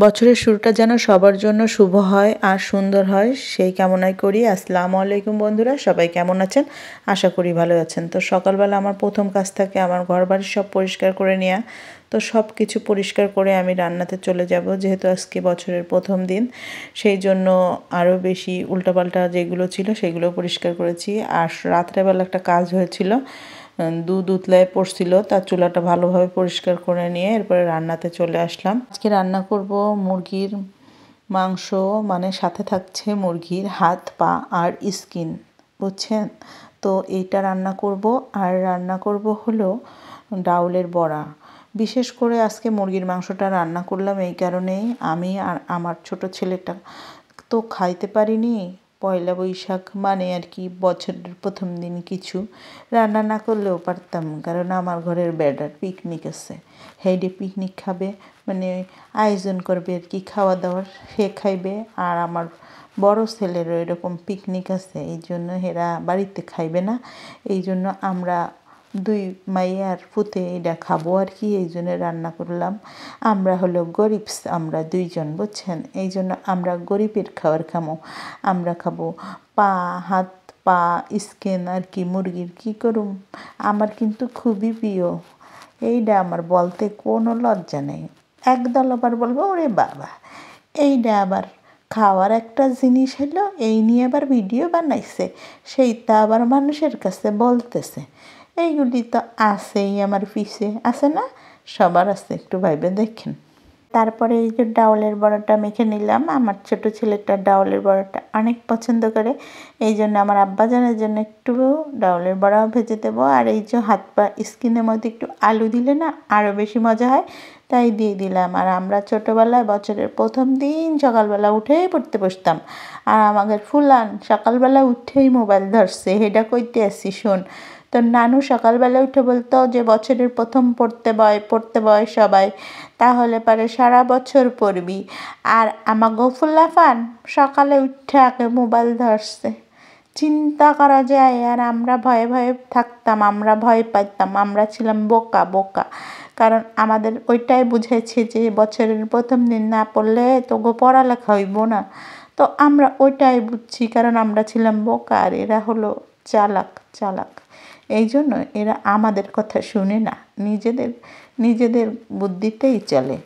বছরের শুরুটা যেন সবার জন্য শুভ হয় আর সুন্দর হয় সেই কামনাই করি। আসসালামু আলাইকুম বন্ধুরা, সবাই কেমন আছেন? আশা করি ভালো আছেন। তো সকালবেলা আমার প্রথম কাজ থাকে আমার ঘরবাড়ি সব পরিষ্কার করে নেওয়া। তো সব কিছু পরিষ্কার করে আমি রান্নাতে চলে যাব, যেহেতু আজকে বছরের প্রথম দিন। সেই জন্য আরও বেশি উল্টাপাল্টা যেগুলো ছিল সেগুলো পরিষ্কার করেছি। আর রাত্রেবেলা একটা কাজ হয়েছিল, দুধ উতলায় পড়ছিল, তার চুলাটা ভালোভাবে পরিষ্কার করে নিয়ে এরপরে রান্নাতে চলে আসলাম। আজকে রান্না করব মুরগির মাংস, মানে সাথে থাকছে মুরগির হাত পা আর স্কিন, বুঝছেন? তো এইটা রান্না করব। আর রান্না করব হলো ডাউলের বড়া। বিশেষ করে আজকে মুরগির মাংসটা রান্না করলাম এই কারণেই, আমি আর আমার ছোট ছেলেটা তো খাইতে পারিনি। পয়লা বৈশাখ মানে আর কি বছরের প্রথম দিন কিছু রান্না না করলেও পারতাম, কারণ আমার ঘরের বেড়ার পিকনিক আছে। হেডে পিকনিক খাবে, মানে আয়োজন করবে আর কি খাওয়া দাওয়ার, সে খাইবে। আর আমার বড় ছেলেরও এরকম পিকনিক আছে, এই জন্য এরা বাড়িতে খাইবে না। এই জন্য আমরা দুই মাইয়ার পুতে এটা খাবো আর কি, এই জন্য রান্না করলাম। আমরা হলো গরিব, আমরা দুইজন, বুঝছেন? এই জন্য আমরা গরিবের খাবার খামো। আমরা খাবো পা, হাত পা, স্কিন আর কি মুরগির। কী করুম, আমার কিন্তু খুবই প্রিয় এইটা। আমার বলতে কোনো লজ্জা নেই। একদল আবার বলবো ওরে বাবা, এইটা আবার খাওয়ার একটা জিনিস হলো, এই নিয়ে আবার ভিডিও বানাইছে, সেইটা আবার মানুষের কাছে বলতেছে। এইগুলি তো আছেই আমার পিছে, আছে না? সবার আছে, একটু ভাইবে দেখেন। তারপরে এই যে ডাউলের বড়াটা মেখে নিলাম। আমার ছোট ছেলেটা ডাউলের বড়াটা অনেক পছন্দ করে, এই জন্য আমার আব্বাজানের জন্য একটু ডাউলের বড়াও ভেজে দেবো। আর এই যে হাত পা স্কিনের মধ্যে একটু আলু দিলে না আরও বেশি মজা হয়, তাই দিয়ে দিলাম। আর আমরা ছোটোবেলায় বছরের প্রথম দিন সকালবেলা উঠেই পড়তে বসতাম, আর আমাদের ফুলান সকালবেলা উঠেই মোবাইল ধরছে, হেডা কইতে আসছি শোন। তো নানু সকালবেলা উঠে বলতো যে বছরের প্রথম পড়তে বয় সবাই, তাহলে পারে সারা বছর পড়বি। আর আমার গফুল্লাফান সকালে উঠে আগে মোবাইল ধরছে, চিন্তা করা যায়। আর আমরা ভয়ে ভয়ে থাকতাম, আমরা ভয় পাইতাম, আমরা ছিলাম বোকা বোকা। কারণ আমাদের ওইটাই বুঝেছে যে বছরের প্রথম দিন না পড়লে তোগো পড়ালেখা হইব না। তো আমরা ওইটাই বুঝছি, কারণ আমরা ছিলাম বোকা আর এরা হলো চালাক চালাক। এই জন্য এরা আমাদের কথা শুনে না, নিজেদের বুদ্ধিতেই চলে।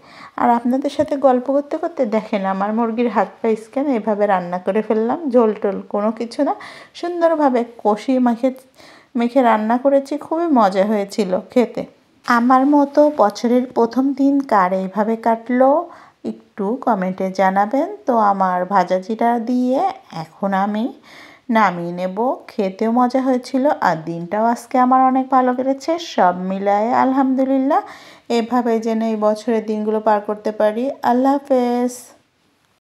আর আপনাদের সাথে গল্প করতে করতে দেখেন আমার মুরগির হাত পা স্কিন এভাবে রান্না করে ফেললাম। ঝোল টোল কোনো কিছু না, সুন্দরভাবে কষি মেখে রান্না করেছি, খুবই মজা হয়েছিল খেতে। আমার মতো বছরের প্রথম দিন কার এইভাবে কাটলো একটু কমেন্টে জানাবেন। তো আমার ভাজা জিরা দিয়ে এখন আমি নামিয়ে নেব। খেতেও মজা হয়েছিল আর দিনটাও আজকে আমার অনেক ভালো কেটেছে। সব মিলায়ে আলহামদুলিল্লাহ। এভাবে যেন এই বছরের দিনগুলো পার করতে পারি। আল্লাহ হাফেজ।